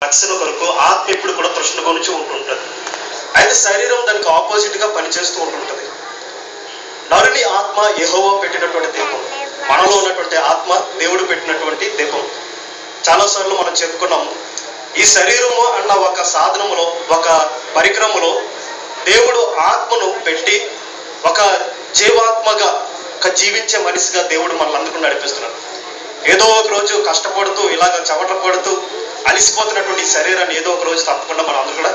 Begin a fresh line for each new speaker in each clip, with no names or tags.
రక్షణ కొరకు ఆత్మ ఎప్పుడు కూడా తృష్ణ గురించి ఉంటుంటుంది. అయితే శరీరం దానికి ఆపోజిట్ గా పనిచేస్తూ ఉంటుంటుంది. నరుని ఆత్మ యెహోవా పెట్టినటువంటి దీపం, మనలో ఉన్నటువంటి ఆత్మ దేవుడు పెట్టినటువంటి దీపం. చాలాసార్లు మనం చెప్పుకున్నాము, ఈ శరీరము అన్న ఒక సాధనములో, ఒక పరికరములో దేవుడు ఆత్మను పెట్టి ఒక జీవాత్మగా, ఒక జీవించే మనిషిగా దేవుడు మనల్ని నడిపిస్తున్నాడు. ఏదో ఒక రోజు కష్టపడుతూ ఇలాగ చెమట పడుతూ అలిసిపోతున్నటువంటి ఈ శరీరాన్ని ఏదో ఒక రోజు తప్పకుండా మనం అందరూ కూడా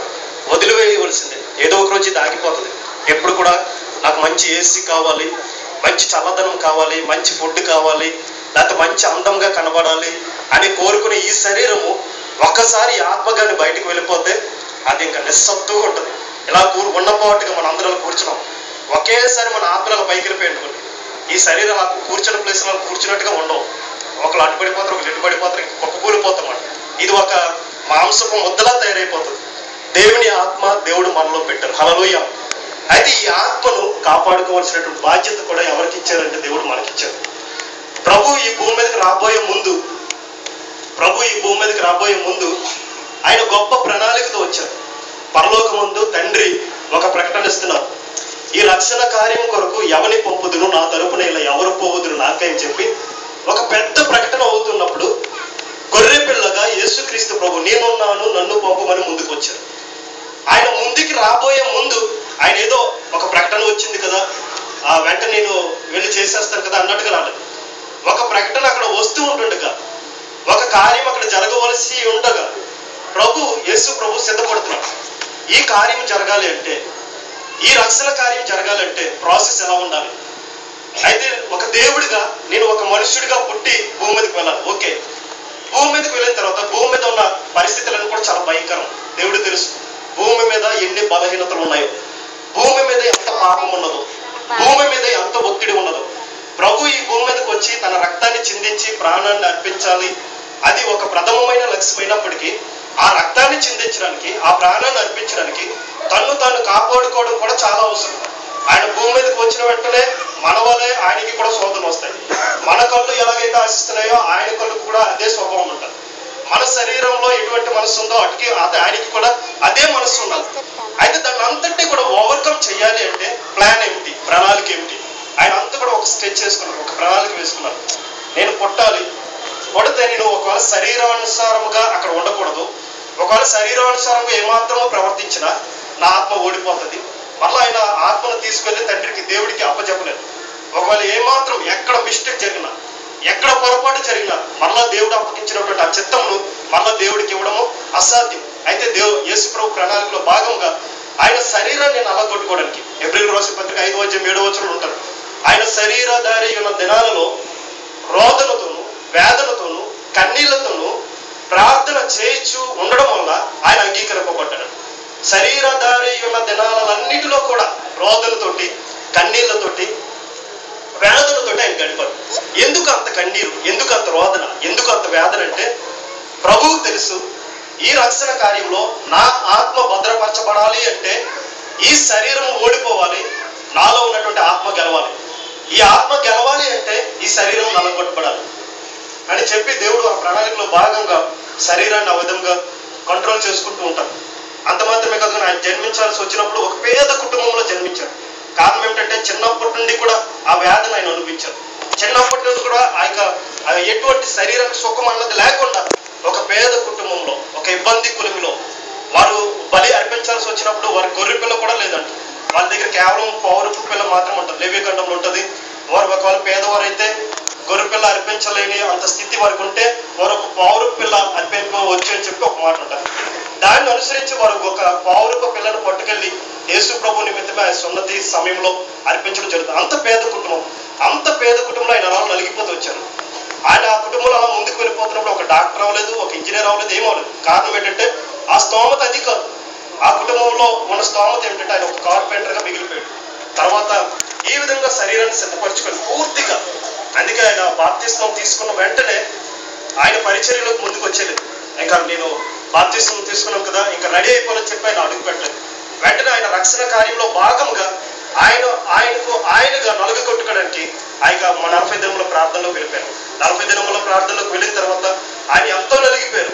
వదిలివేయవలసిందే. ఏదో ఒక రోజు ఇది ఆగిపోతుంది. ఎప్పుడు కూడా నాకు మంచి ఏసీ కావాలి, మంచి చల్లదనం కావాలి, మంచి ఫుడ్ కావాలి, లేకపోతే మంచి అందంగా కనబడాలి అని కోరుకునే ఈ శరీరము ఒక్కసారి ఆత్మగాని బయటకు వెళ్ళిపోతే అది ఇంకా నిస్సత్తుగా ఉంటుంది. ఇలా ఉన్నపాటుగా మన అందరం కూర్చున్నాం, ఒకేసారి మన ఆత్మలకు పైకి వెళ్ళిపోయింది. ఈ శరీరం కూర్చున్న ప్లేస్లో కూర్చున్నట్టుగా ఉండవు. ఒకళ్ళు అటు పడిపోతారు, ఒకళ్ళు ఇటు పడిపోతారు, కుక్క కూలిపోతాం. ఇది ఒక మాంసపు ముద్దలా తయారైపోతుంది. దేవుని ఆత్మ దేవుడు మనలో పెట్టారు. హల్లెలూయా. అయితే ఈ ఆత్మను కాపాడుకోవాల్సినటువంటి బాధ్యత కూడా ఎవరికి ఇచ్చారంటే దేవుడు మనకిచ్చారు. ప్రభు ఈ భూమి మీదకి రాబోయే ముందు ఆయన గొప్ప ప్రణాళికతో వచ్చారు. పరలోకమందు తండ్రి ఒక ప్రకటన ఇస్తున్నారు. ఈ రక్షణ కార్యం కొరకు ఎవరిని పంపుదురు, నా తరపున ఇలా ఎవరు పోవుదురు నాకని చెప్పి ఒక పెద్ద ప్రకటన అవుతున్నప్పుడు గొర్రె పిల్లగా యేసుక్రీస్తు ప్రభు నేనున్నాను నన్ను పంపమని ముందుకు వచ్చారు. ఆయన ముందుకి రాబోయే ముందు ఆయన ఏదో ఒక ప్రకటన వచ్చింది కదా, వెంట నేను వెళ్ళి చేసేస్తాను కదా అన్నట్టుగా రాలేదు. ఒక ప్రకటన అక్కడ వస్తూ ఉంటుండగా, ఒక కార్యం అక్కడ జరగవలసి ఉండగా యేసు ప్రభు సిద్ధపడుతున్నాడు. ఈ కార్యం జరగాలి అంటే, ఈ రక్షణ కార్యం జరగాలంటే ప్రాసెస్ ఎలా ఉండాలి? అయితే ఒక దేవుడిగా నేను ఒక మనుష్యుడిగా పుట్టి భూమి మీదకి వెళ్ళాలి. ఓకే, భూమి మీదకి వెళ్ళిన తర్వాత భూమి మీద ఉన్న పరిస్థితులను కూడా చాలా భయంకరం. దేవుడు తెలుసు భూమి మీద ఎన్ని బలహీనతలు ఉన్నాయో, భూమి మీద ఎంత పాపం ఉన్నదో, భూమి మీద ఎంత ఒత్తిడి ఉన్నదో. ప్రభు ఈ భూమి మీదకి వచ్చి తన రక్తాన్ని చిందించి ప్రాణాన్ని అర్పించాలి. అది ఒక ప్రథమమైన లక్ష్యమైనప్పటికీ ఆ రక్తాన్ని చిందించడానికి, ఆ ప్రాణాన్ని అర్పించడానికి తన్ను తాను కాపాడుకోవడం కూడా చాలా అవసరం. ఆయన భూమి మీదకి వచ్చిన వెంటనే మన వల్లే ఆయనకి కూడా శోధనలు వస్తాయి. మన కళ్ళు ఎలాగైతే ఆశిస్తున్నాయో ఆయన కళ్ళకు కూడా అదే స్వభావం ఉంటుంది. మన శరీరంలో ఎటువంటి మనసు ఉందో ఆయనకి కూడా అదే మనసు ఉండాలి. అయితే దాన్ని అంతటి కూడా ఓవర్కమ్ చేయాలి అంటే ప్లాన్ ఏమిటి, ప్రణాళిక ఏమిటి? ఆయన అంతా కూడా ఒక స్టెచ్ చేసుకున్నారు, ఒక ప్రణాళిక వేసుకున్నారు. నేను పుట్టాలి, పుడితే నేను ఒకవేళ శరీరానుసారముగా అక్కడ ఉండకూడదు. ఒకవేళ శరీరానుసారంగా ఏమాత్రమో ప్రవర్తించినా నా ఆత్మ ఓడిపోతుంది. మళ్ళీ ఆయన ఆత్మను తీసుకెళ్లి తండ్రికి దేవుడికి అప్పచెప్పలేదు. ఒకవేళ ఏమాత్రం ఎక్కడ మిస్టేక్ జరిగినా, ఎక్కడ పొరపాటు జరిగినా మళ్ళా దేవుడు అప్పగించినటువంటి ఆ చిత్తమును మళ్ళా దేవుడికి ఇవ్వడము అసాధ్యం. అయితే యేసు ప్రభు ప్రణాళికలో భాగంగా ఆయన శరీరాన్ని నల్లగొట్టుకోవడానికి ఎబ్రీయులకు రాసిన పత్రిక 5:7 ఉంటారు. ఆయన శరీరధారి ఉన్న దినాలలో రోదనతోనూ వేదనతోనూ కన్నీళ్లతోనూ ప్రార్థన చేయించు ఉండడం వల్ల ఆయన అంగీకరింపబడ్డాడు. శరీరధారి ఉన్న దినాలన్నిటిలో కూడా రోదనతోటి, కన్నీళ్లతోటి, వేదనతోటి ఆయన గడిపాడు. ఎందుకు అంత కన్నీరు, ఎందుకు అంత రోదన, ఎందుకు అంత వేదన అంటే ప్రభువుకు తెలుసు ఈ రక్షణ కార్యంలో నా ఆత్మ భద్రపరచబడాలి అంటే ఈ శరీరం ఓడిపోవాలి, నాలో ఉన్నటువంటి ఆత్మ గెలవాలి. ఈ ఆత్మ గెలవాలి అంటే ఈ శరీరం నల్లగొట్టబడాలి అని చెప్పి దేవుడు ఆ ప్రణాళికలో భాగంగా శరీరాన్ని ఆ విధంగా కంట్రోల్ చేసుకుంటూ ఉంటారు. అంత మాత్రమే కాదు, ఆయన జన్మించాల్సి వచ్చినప్పుడు ఒక పేద కుటుంబంలో జన్మించారు. కారణం ఏమిటంటే చిన్నప్పటి నుండి కూడా ఆ వ్యాధిని ఆయన అనిపించారు. చిన్నప్పటి నుండి కూడా ఆయన ఎటువంటి శరీర సుఖం అన్నది లేకుండా ఒక పేద కుటుంబంలో, ఒక ఇబ్బంది కులంలో వారు బలి అర్పించాల్సి వచ్చినప్పుడు వారి గొర్రె పిల్ల కూడా లేదంట. వాళ్ళ దగ్గర కేవలం పౌరపు పిల్ల మాత్రం ఉంటుంది, లేవికాండంలో ఉంటుంది. వారు ఒకవేళ పేదవారు అయితే గొర్రె పిల్ల అర్పించలేని అంత స్థితి వారికి ఉంటే వారు ఒక పౌరపు పిల్ల అర్పించవచ్చు అని చెప్పి ఒక మాట ఉంటుంది. దాన్ని అనుసరించి వారు ఒక పౌరపు పిల్లను పట్టుకెళ్ళి యేసు ప్రభు నిమిత్తమే ఆయన సున్నతి సమయంలో అర్పించడం జరుగుతుంది. అంత పేద కుటుంబంలో ఆయన అలా నలిగిపోతూ వచ్చారు. ఆయన ఆ కుటుంబంలో అలా ముందుకు వెళ్ళిపోతున్నప్పుడు ఒక డాక్టర్ అవ్వలేదు, ఒక ఇంజనీర్ అవ్వలేదు, ఏమవ్వలేదు. కారణం ఏంటంటే ఆ స్తోమత అది కాదు. ఆ కుటుంబంలో ఉన్న స్తోమత ఏమిటంటే ఆయన ఒక కార్పెంటర్గా మిగిలిపోయాడు. తర్వాత ఈ విధంగా శరీరాన్ని సిద్ధపరచుకొని పూర్తిగా, అందుకే ఆయన బాప్తిస్మం తీసుకున్న వెంటనే ఆయన పరిచర్యలోకి ముందుకు వచ్చేలేదు. ఇంకా నేను బాప్తిస్మం తీసుకున్నాం కదా, ఇంకా రెడీ అయిపోవాలని చెప్పి ఆయన అడుగు పెట్టలేదు. వెంటనే ఆయన రక్షణ కార్యంలో భాగంగా ఆయనగా నలుగొట్టుకోవడానికి ఆయన 40 దినముల ప్రార్థనలోకి వెళ్ళిపోయారు. 40 దినముల ప్రార్థనలోకి వెళ్ళిన తర్వాత ఆయన ఎంతో నలిగిపోయారు.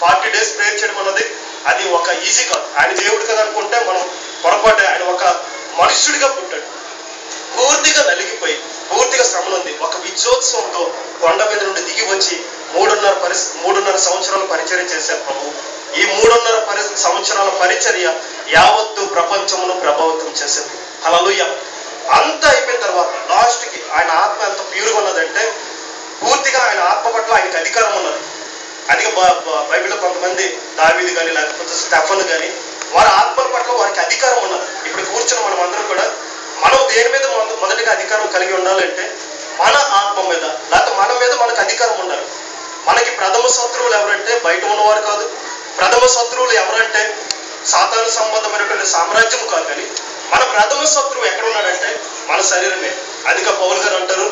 40 days ప్రేయర్ చేయడం అన్నది అది ఒక ఈజీ కాదు. ఆయన దేవుడు కదా అనుకుంటే మనం పొరపాటు. ఆయన ఒక మనుష్యుడిగా పుట్టాడు, పూర్తిగా నలిగిపోయి పూర్తిగా శ్రమ ఉంది. ఒక విజయోత్సవంతో కొండ మీద నుండి దిగి వచ్చి 3.5 సంవత్సరాల పరిచర్య చేశారు ప్రభు. ఈ 3.5 సంవత్సరాల పరిచర్య యావత్తు ప్రపంచమును ప్రభావితం చేసింది. హల్లెలూయా. అంతా అయిపోయిన తర్వాత లాస్ట్కి ఆయన ఆత్మ ఎంత ప్యూర్గా ఉన్నదంటే పూర్తిగా ఆయన ఆత్మ పట్ల ఆయనకి అధికారం ఉన్నది. అది బైబిల్లో కొంతమంది దావీదు కానీ లేకపోతే స్టెఫను కానీ వారి ఆత్మల పట్ల వారికి అధికారం ఉన్నది. ఇప్పుడు కూర్చున్న మనం అందరం కూడా మనం దేని మీద మొదటిగా అధికారం కలిగి ఉండాలంటే మన ఆత్మ మీద, లేకపోతే మన మీద మనకు అధికారం ఉండాలి. మనకి ప్రథమ శత్రువులు ఎవరంటే బయట ఉన్నవారు కాదు. ప్రథమ శత్రువులు ఎవరంటే సాతాను సంబంధమైనటువంటి సామ్రాజ్యం కాదు. కానీ మన ప్రథమ శత్రువు ఎక్కడ ఉన్నాడంటే మన శరీరమే. అదిగా పౌలు గారు అంటారు,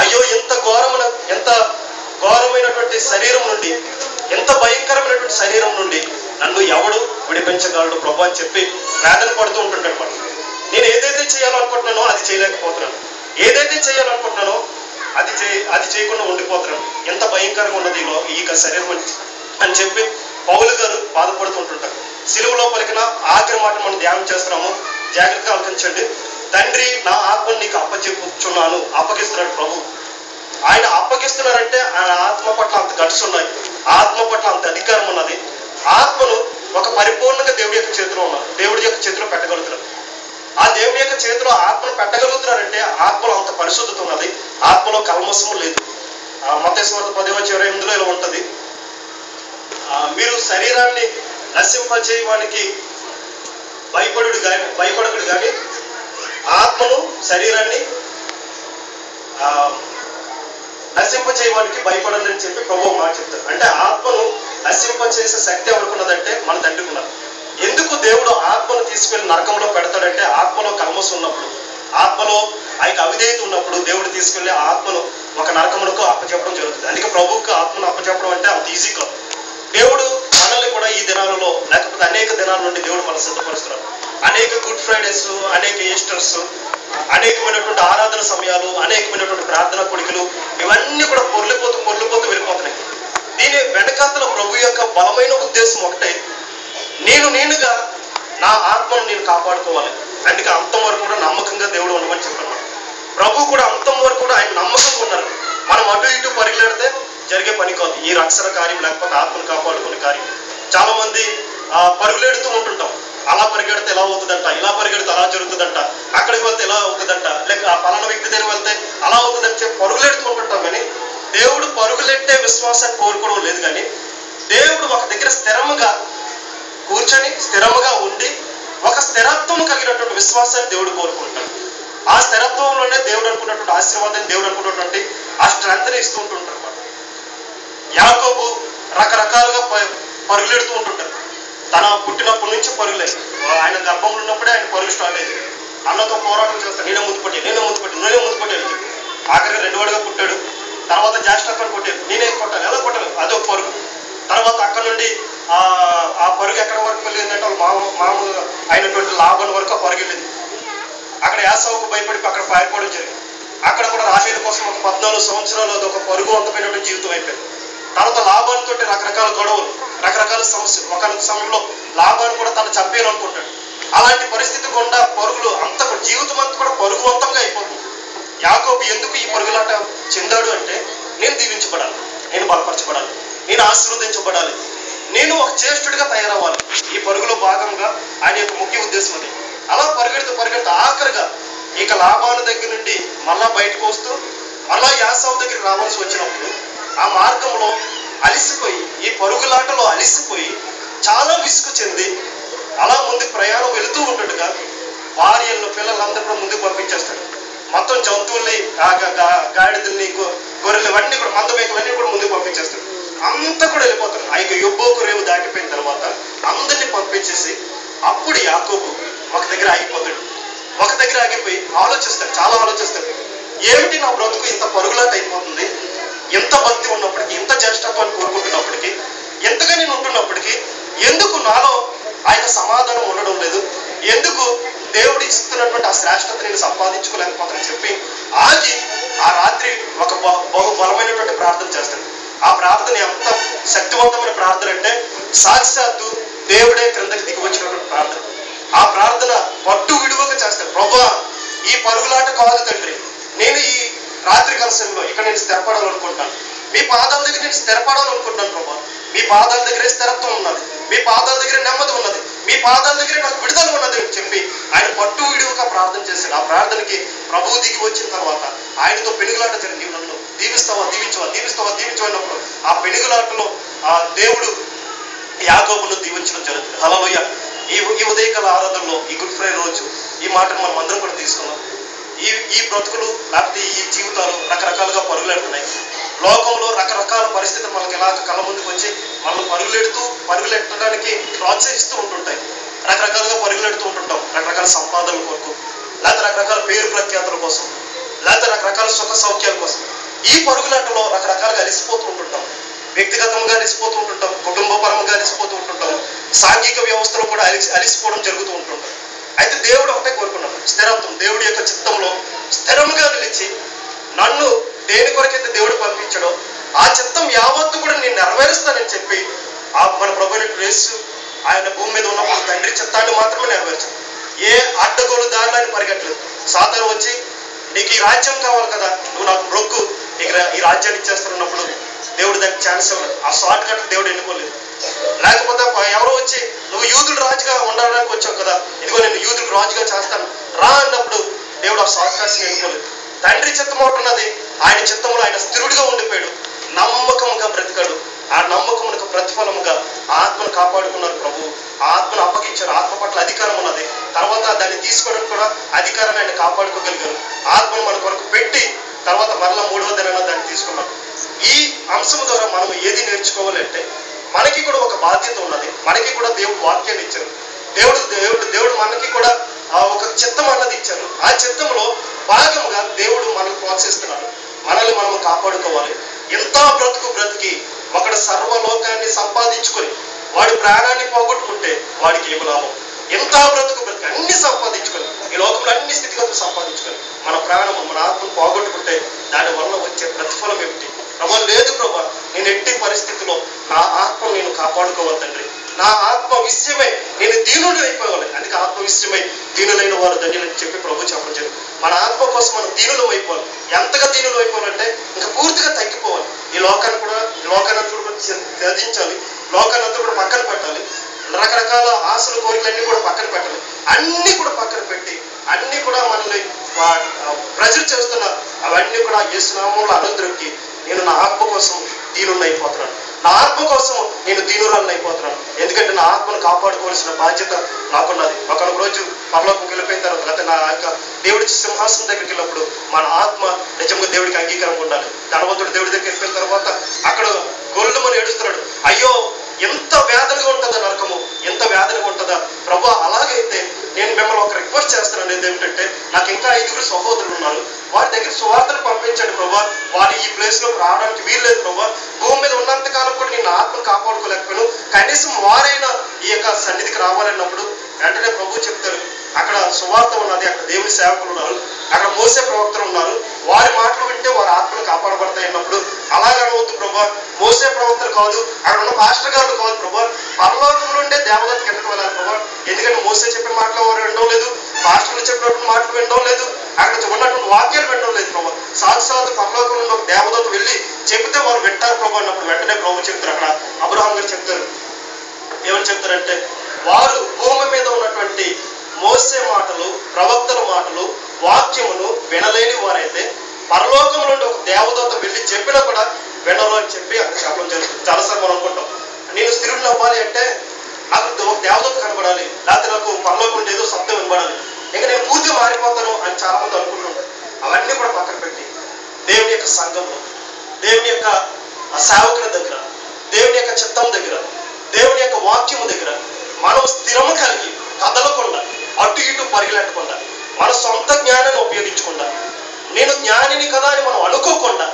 అయ్యో ఎంత ఘోరమైనటువంటి శరీరం నుండి, ఎంత భయంకరమైనటువంటి శరీరం నుండి నన్ను ఎవడు విడిపించగలడు ప్రభు అని చెప్పి వేదన పడుతూ ఉంటుంటాడు. మనం నేను ఏదైతే చేయాలనుకుంటున్నానో అది చేయలేకపోతున్నాను, ఏదైతే చేయాలనుకుంటున్నానో అది చేయకుండా ఉండిపోతున్నాను. ఎంత భయంకరంగా ఉన్నది ఈ శరీరం అని చెప్పి పౌలు గారు బాధపడుతూ ఉంటుంటారు. సిలువలో పలికిన ఆఖరి మాట మనం ధ్యానం చేస్తున్నాము. జాగ్రత్తగా ఆలోచించండి. తండ్రి, నా ఆత్మను నీకు అప్పచెప్పుచున్నాను. అప్పగిస్తున్నాడు ప్రభు. ఆయన అప్పగిస్తున్నారంటే ఆయన ఆత్మ పట్ల అంత గట్స్ ఉన్నాయి, ఆత్మ పట్ల అంత అధికారం ఉన్నది. ఆత్మను ఒక పరిపూర్ణంగా దేవుడి యొక్క చేతిలో ఉన్నారు, దేవుడి యొక్క చేతిలో పెట్టగలుగుతున్నారు. ఆ దేవుడి యొక్క చేతిలో ఆత్మను పెట్టగలుగుతున్నారంటే ఆత్మలో అంత పరిశుద్ధత ఉన్నది, ఆత్మలో కల్మసము లేదు. మత్తయి సువార్త 10:28 ఇలా ఉంటుంది, మీరు శరీరాన్ని నశింపచేయడానికి భయపడకుడు కానీ ఆత్మను శరీరాన్ని నశింపచేయడానికి భయపడాలి అని చెప్పి ప్రభు మాట చెప్తారు. అంటే ఆత్మను నశింపచేసే శక్తి ఎవరుకున్నదంటే మన తండ్రికి ఉన్నది. ఎందుకు దేవుడు ఆత్మను తీసుకెళ్లి నరకంలో పెడతాడంటే ఆత్మలో కల్మసం ఉన్నప్పుడు, ఆత్మలో ఆయనకు అవిధేయత ఉన్నప్పుడు దేవుడు తీసుకెళ్లి ఆత్మను ఒక నరకమునకు అప్పచెప్పడం జరుగుతుంది. అందుకే ప్రభువుకు ఆత్మను అప్పచెప్పడం అంటే అంత ఈజీ కాదు. దేవుడు మనల్ని కూడా ఈ దినాలలో లేకపోతే అనేక దినాల నుండి దేవుడు మనం సిద్ధపరుస్తున్నాడు. అనేక గుడ్ ఫ్రైడేస్, అనేక ఈస్టర్స్, అనేకమైనటువంటి ఆరాధన సమయాలు, అనేకమైనటువంటి ప్రార్థనా కోడికలు, ఇవన్నీ కూడా పొర్లిపోతూ వెళ్ళిపోతున్నాయి. దీని వెనకాతల ప్రభు యొక్క బలమైన ఉద్దేశం ఒకటే, నేనుగా నా ఆత్మను నేను కాపాడుకోవాలి. అందుకే అంతం వరకు కూడా నమ్మకంగా దేవుడు ఉండమని చెప్పాను. ప్రభు కూడా అంతం వరకు కూడా ఆయన నమ్మకంగా ఉన్నారు. మనం అటు ఇటు పరిగెడితే జరిగే పని కాదు ఈ రక్షణ కార్యం, లేకపోతే ఆత్మను కాపాడుకునే కార్యం. చాలా మంది పరుగులెడుతూ ఉంటుంటాం. అలా పరిగెడితే ఎలా అవుతుందంట, ఇలా పరిగెడితే అలా జరుగుతుందంట, అక్కడికి వెళ్తే ఎలా అవుతుందంట, లేక ఆ పలానా వ్యక్తి దగ్గర వెళ్తే అలా అవుతుందని చెప్పి పరుగులెడుతూ ఉంటుంటాం. కానీ దేవుడు పరుగులెట్టే విశ్వాసాన్ని కోరుకోవడం లేదు. కానీ దేవుడు ఒక దగ్గర స్థిరముగా కూర్చొని స్థిరముగా ఉండి ఒక స్థిరత్వం కలిగినటువంటి విశ్వాసాన్ని దేవుడు కోరుకుంటాడు. ఆ స్థిరత్వంలోనే దేవుడు అనుకున్నటువంటి ఆశీర్వాదాన్ని, దేవుడు అనుకున్నటువంటి ఆ స్ట్రెంగ్త్ని ఇస్తూ ఉంటుంటారు అన్నమాట. యాకోబు రకరకాలుగా పరుగులెడుతూ ఉంటుంటారు. తన పుట్టినప్పటి నుంచి పరుగులే, ఆయన గర్భంలో ఉన్నప్పుడే ఆయన పరుగు స్టార్ట్ అయింది. అన్నతో పోరాటం చేస్తాను, నేనే ముందు పట్టాను అని చెప్పి ఆఖరిగా 2 వాడుగా పుట్టాడు. తర్వాత జ్యేష్ఠక్కను కొట్టాడు, నేనే కొట్టాను, ఎలా కొట్టాను, అదో పరుగు. తర్వాత అక్కడ నుండి ఆ పరుగు ఎక్కడ వరకు వెళ్ళిందంటే వాళ్ళు మామూలు అయినటువంటి లాభం వరకు ఆ పరుగు వెళ్ళింది. అక్కడ యాసవుకు భయపడి అక్కడ పారిపోవడం జరిగింది. అక్కడ కూడా రాహేలు కోసం ఒక 14 సంవత్సరాలు అది ఒక పరుగువంతమైనటువంటి జీవితం అయిపోయింది. తర్వాత లాభాలతో రకరకాల గొడవలు, రకరకాల సమస్యలు. ఒక సమయంలో లాభాన్ని కూడా తను చంపేయాలనుకుంటాడు. అలాంటి పరిస్థితి గుండా పరుగులు అంత జీవితం అంతా కూడా పరుగువంతంగా అయిపోతుంది. యాకోబు ఎందుకు ఈ పరుగులాట చెందాడు అంటే, నేను దీవించబడాలి, నేను బలపరచబడాలి, నేను ఆశీర్వదించబడాలి, నేను ఒక జ్యేష్ఠుడిగా తయారవ్వాలి. ఈ పరుగులో భాగంగా ఆయన యొక్క ముఖ్య ఉద్దేశం అది. అలా పరిగెడుతూ ఆఖరిగా ఇక లాభాల దగ్గర నుండి మళ్ళా బయటకు వస్తూ మళ్ళా యాసావు దగ్గరికి రావాల్సి వచ్చినప్పుడు ఆ మార్గంలో అలిసిపోయి, ఈ పరుగులాటలో అలిసిపోయి చాలా విసుగు చెంది అలా ముందుకు ప్రయాణం వెళుతూ ఉంటుండగా భార్యలను పిల్లలందరూ కూడా ముందుకు పంపించేస్తాడు. మొత్తం జంతువుల్ని, గాడిదల్ని, గొర్రెలు ఇవన్నీ కూడా, మందమేకలన్నీ కూడా ముందుకు పంపించేస్తాడు. అంతా కూడా వెళ్ళిపోతాడు. ఆ యొక్క యొబ్బోకు రేవు దాటిపోయిన తర్వాత అందరినీ పంపించేసి అప్పుడు యాకోబు ఒక దగ్గర ఆగిపోతాడు. ఒక దగ్గర ఆగిపోయి చాలా ఆలోచిస్తాడు. ఏమిటి నా బ్రతుకు ఇంత పరుగులాట అయిపోతుంది, ఎంత భక్తి ఉన్నప్పటికీ, ఇంత జ్యేష్ఠత్వాన్ని కోరుకుంటున్నప్పటికీ, ఎంతగా నేను ఉంటున్నప్పటికీ ఎందుకు నాలో ఆ యొక్క సమాధానం ఉండడం లేదు, ఎందుకు దేవుడు ఇస్తున్నటువంటి ఆ శ్రేష్టత నేను సంపాదించుకోలేకపోతానని చెప్పి ఆగి ఆ రాత్రి ఒక బహు బలమైనటువంటి ప్రార్థన చేస్తాడు. ఆ ప్రార్థన ఎంత శక్తివంతమైన ప్రార్థన అంటే, సాక్షాత్తు దేవుడే క్రిందకి దిగి వచ్చినటువంటి ప్రార్థన. ఆ ప్రార్థన పట్టు విడువక చేస్తాడు. ప్రభువా, ఈ పరుగులాట కాదు తండ్రి, నేను ఈ రాత్రి కాల సమయంలో ఇక్కడ నేను స్థిరపడాలనుకుంటాను. మీ పాదాల దగ్గర నేను స్థిరపడాలనుకుంటున్నాను ప్రభా. మీ పాదాల దగ్గరే స్థిరత్వం ఉన్నది, మీ పాదాల దగ్గరే నెమ్మది ఉన్నది, మీ పాదాల దగ్గరే నాకు విడుదల ఉన్నది అని చెప్పి ఆయన పట్టు విడువక ప్రార్థన చేశాడు. ఆ ప్రార్థనకి ప్రభువు దిగి వచ్చిన తర్వాత ఆయనతో పెనుగులాట జరిగి, నీవు నన్ను దీవిస్తావా దీవించవా అన్నప్పుడు ఆ పెనుగులాటలో ఆ దేవుడు యాకోబును దీవించడం జరుగుతుంది. హల్లెలూయా. ఈ ఉదయకాల ఆరాధనలో ఈ గుడ్ ఫ్రైడే రోజు ఈ మాటను మనం అందరం కూడా తీసుకున్నాం. ఈ బ్రతుకులు లేకపోతే ఈ జీవితాలు రకరకాలుగా పరుగులెడుతున్నాయి. లోకంలో రకరకాల పరిస్థితులు మనకి ఎలా కళ్ళ ముందుకు వచ్చి మనం పరుగులెట్టడానికి ప్రోత్సహిస్తూ ఉంటుంటాయి. రకరకాలుగా పరుగులెడుతూ ఉంటుంటాం, రకరకాల సంపాదనల కొరకు, లేకపోతే రకరకాల పేరు ప్రఖ్యాతుల కోసం, లేకపోతే రకరకాల సుఖ సౌఖ్యాల కోసం. ఈ పరుగులాటలో రకరకాలుగా అలిసిపోతూ ఉంటుంటాం. వ్యక్తిగతంగా అలిసిపోతూ ఉంటుంటాం, కుటుంబపరంగా అలిసిపోతూ ఉంటుంటాం, సాంఘిక వ్యవస్థలో కూడా అలిసిపోవడం జరుగుతూ ఉంటుంటాం. అయితే దేవుడు ఒకటే కోరుకున్నాడు, స్థిరత్వం. దేవుడి యొక్క చిత్తంలో స్థిరంగా నిలిచి నన్ను దేని కొరకైతే దేవుడు పంపించాడో ఆ చిత్తం యావత్తు కూడా నేను నెరవేరుస్తానని చెప్పి మన ప్రభువైన యేసు ఆయన భూమి మీద ఉన్నప్పుడు తండ్రి చిత్తాన్ని మాత్రమే నెరవేర్చాడు. ఏ అడ్డగోలు దారిని పరిగెట్టలేదు. సాతాను వచ్చి నీకు ఈ రాజ్యం కావాలి కదా, నువ్వు నాకు మొక్కు, నీకు ఈ రాజ్యాన్ని ఇచ్చేస్తున్నప్పుడు దేవుడు దానికి ఛాన్స్ ఇవ్వలేదు. ఆ షార్ట్ కట్ దేవుడు ఎన్నుకోలేదు. లేకపోతే ఎవరో వచ్చి నువ్వు యూదుడు రాజుగా ఉండడానికి వచ్చావు కదా, ఇదిగో నేను యూదుడు రాజుగా చేస్తాను రా అన్నప్పుడు దేవుడు ఆ షార్ట్ కట్స్ ఎన్నుకోలేదు. తండ్రి చిత్తం ఉంటున్నది, ఆయన చిత్తంలో ఆయన స్థిరుడిగా ఉండిపోయాడు, నమ్మకంగా బ్రతికాడు. ఆ నమ్మకమునకు ప్రతిఫలముగా ఆత్మను కాపాడుకున్నారు ప్రభు. ఆత్మను అప్పగించారు, ఆత్మ పట్ల అధికారం ఉన్నది. తర్వాత దాన్ని తీసుకోవడానికి కూడా అధికారాన్ని ఆయన కాపాడుకోగలిగారు. ఆత్మను మన కొరకు పెట్టి తర్వాత మరలా 3వ దినాన దాన్ని తీసుకున్నాం. ఈ అంశం ద్వారా మనం ఏది నేర్చుకోవాలంటే మనకి కూడా ఒక బాధ్యత ఉన్నది. మనకి కూడా దేవుడు వాక్యాన్ని ఇచ్చారు. దేవుడు మనకి కూడా ఒక చిత్తం అన్నది ఇచ్చారు. ఆ చిత్తంలో భాగంగా దేవుడు మనల్ని ప్రోత్సహిస్తున్నాడు. మనల్ని మనం కాపాడుకోవాలి. ఎంత బ్రతికి ఒకడు సర్వలోకాన్ని సంపాదించుకొని వాడి ప్రాణాన్ని పోగొట్టుకుంటే వాడికి ఏమి లాభం? ఎంత బ్రతికి అన్ని సంపాదించుకొని, ఈ లోకంలో అన్ని స్థితిగతులు సంపాదించుకొని మన ప్రాణము మన ఆత్మను పోగొట్టుకుంటే దాని వల్ల వచ్చే ప్రతిఫలం ఏమిటి? ప్రభా, లేదు ప్రభా, నేను ఎట్టి పరిస్థితిలో నా ఆత్మను నేను కాపాడుకోవాలి తండ్రి. నా ఆత్మ విషయమై నేను దీనుడు అయిపోవాలి. అందుకే ఆత్మ విషయమై దీనులైన వారు ధన్యులని చెప్పి ప్రభు చెప్పడం జరిగింది. మన ఆత్మ కోసం మనం దీనులు అయిపోవాలి. ఎంతగా దీనులు అయిపోవాలంటే ఇంకా పూర్తిగా తగ్గిపోవాలి. ఈ లోకాన్ని కూడా త్యజించాలి. లోకాన్ని కూడా పక్కన పెట్టాలి. రకరకాల ఆశలు కోరికలన్నీ కూడా పక్కన పెట్టాలి. అన్ని కూడా పక్కన పెట్టి అన్ని కూడా మనల్ని ప్రెజర్ చేస్తున్నారు. అవన్నీ కూడా యేసు నామములో అనుద్రొక్కి నేను నా ఆత్మ కోసం దీనుడిని అయిపోతున్నాను, నా ఆత్మ కోసం నేను దీనురాలను అయిపోతున్నాను. ఎందుకంటే నా ఆత్మను కాపాడుకోవాల్సిన బాధ్యత నాకున్నది. ఒకనొక రోజు పరలోకంకి వెళ్ళిపోయిన తర్వాత, లేకపోతే నా యొక్క దేవుడి సింహాసనం దగ్గరికి వెళ్ళినప్పుడు మన ఆత్మ నిజంగా దేవుడికి అంగీకారంగా ఉండాలి. ధనవంతుడు దేవుడి దగ్గరికి వెళ్ళిపోయిన తర్వాత అక్కడ గొల్లుమని ఏడుస్తున్నాడు, అయ్యో ఎంత వేదనగా ఉంటుందా నరకము, ఎంత వేదనగా ఉంటుందా ప్రభు. అలాగైతే నేను మిమ్మల్ని ఒక రిక్వెస్ట్ చేస్తున్నాను, ఏమిటంటే నాకు ఇంకా 5 సహోదరులు ఉన్నారు, వారి దగ్గర సువార్తను పంపించండి ప్రభా. వారు ఈ ప్లేస్ లోకి రావడానికి వీల్లేదు ప్రభా. భూమి మీద ఉన్నంత కాలం కూడా నేను ఆత్మను కాపాడుకోలేకపోయాను, కనీసం వారైనా ఈ యొక్క సన్నిధికి రావాలన్నప్పుడు వెంటనే ప్రభు చెప్తారు, అక్కడ సువార్త ఉన్నది, అక్కడ దేవుని సేవకులు ఉన్నారు, అక్కడ మోసే ప్రవక్తలు ఉన్నారు, వారి మాటలు వింటే వారి ఆత్మలు కాపాడబడతాయి అన్నప్పుడు అలాగనవద్దు ప్రభా. మోసే ప్రవక్తలు కాదు, అక్కడ ఉన్న పాస్టర్ గారు కాదు ప్రభా, పరలోకంలో ఉండే దేవదత్త కిందకు వెళ్ళాలి ప్రభా. ఎందుకంటే మోసే చెప్పిన మాటలు వారు వినడం లేదు, పాస్టర్లు చెప్పినటువంటి మాటలు వినడం లేదు, అక్కడ ఉన్నటువంటి వాక్యాలు వినడం లేదు ప్రభా. సాక్షాత్ పరలోకంలో ఉన్న ఒక దేవదత్త వెళ్ళి చెబితే వారు వింటారు ప్రభా అన్నప్పుడు వెంటనే ప్రభు చెప్తారు. అక్కడ అబ్రహాం గారు చెప్తారు, ఏమని చెప్తారంటే, వారు భూమి మీద ఉన్నటువంటి మోసే మాటలు, ప్రవక్తల మాటలు, వాక్యమును వినలేని వారైతే పరలోకంలో నుండి ఒక దేవదూత వెళ్ళి చెప్పినా కూడా వినరు అని చెప్పి అక్కడ చెప్పడం జరుగుతుంది. చాలాసార్లు మనం అనుకుంటాం, నేను స్థిరుడిని అవ్వాలి అంటే నాకు ఒక దేవదూత కనబడాలి, లేకపోతే నాకు పరలోకం నుండి ఏదో శబ్దం వినబడాలి, ఇంకా నేను పూర్తిగా మారిపోతాను అని చాలా మంది అనుకుంటుంటారు. అవన్నీ కూడా పక్కన పెట్టి దేవుని యొక్క సంఘంలో, దేవుని యొక్క సేవకుల దగ్గర, దేవుని యొక్క చిత్తం దగ్గర, దేవుని యొక్క వాక్యము దగ్గర మనం స్థిరము కలిగి కదలకుండా, అటు ఇటు పరిగెట్టకుండా, మన సొంత జ్ఞానాన్ని ఉపయోగించకుండా, నేను జ్ఞానిని కదా అని మనం అనుకోకుండా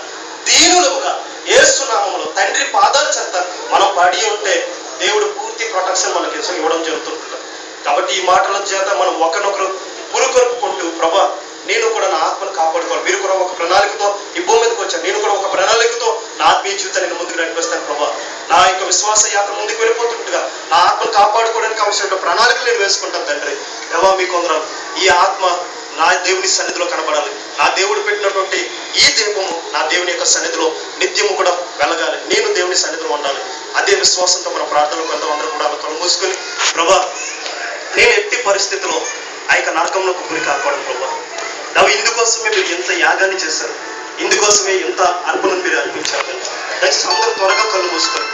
దీనులుగా యేసు నామములో తండ్రి పాదాల చెంత మనం పడి ఉంటే దేవుడు పూర్తి ప్రొటెక్షన్ మనకి ఇవ్వడం జరుగుతుంటుంది. కాబట్టి ఈ మాటల చేత మనం ఒకరినొకరు పురుకొల్పుకుంటూ, ప్రభా నేను కూడా నా ఆత్మను కాపాడుకోవాలి, మీరు కూడా ఒక ప్రణాళికతో ఈ భూమి మీదకి వచ్చాను, నేను కూడా ఒక ప్రణాళికతో నా ఆత్మీయ జీవితాన్ని ముందుకు నడిపిస్తాను ప్రభా. నా యొక్క విశ్వాస యాత్ర ముందుకు వెళ్ళిపోతుండగా నా ఆత్మను కాపాడుకోవడానికి అవసరమైన ప్రణాళికలు నేను వేసుకుంటాను తండ్రి. దేవా మీకు వందనాలు. ఈ ఆత్మ నా దేవుని సన్నిధిలో కనబడాలి. నా దేవుడు పెట్టినటువంటి ఈ దీపము నా దేవుని యొక్క సన్నిధిలో నిత్యము కూడా వెలగాలి. నేను దేవుని సన్నిధిలో ఉండాలి. అదే విశ్వాసంతో మన ప్రార్థనలు కొంత అందరూ కూడా కళ్ళు మూసుకొని, ప్రభా నేను ఎట్టి పరిస్థితిలో ఆ యొక్క నరకంలోకి గురి కాకూడదు ప్రభా. నువ్వు ఇందుకోసమే మీరు ఎంత యాగాన్ని చేశారు, ఇందుకోసమే ఎంత అర్పణను మీరు అర్పించారు. దయచేసి అందరూ త్వరగా కళ్ళు మూసుకొని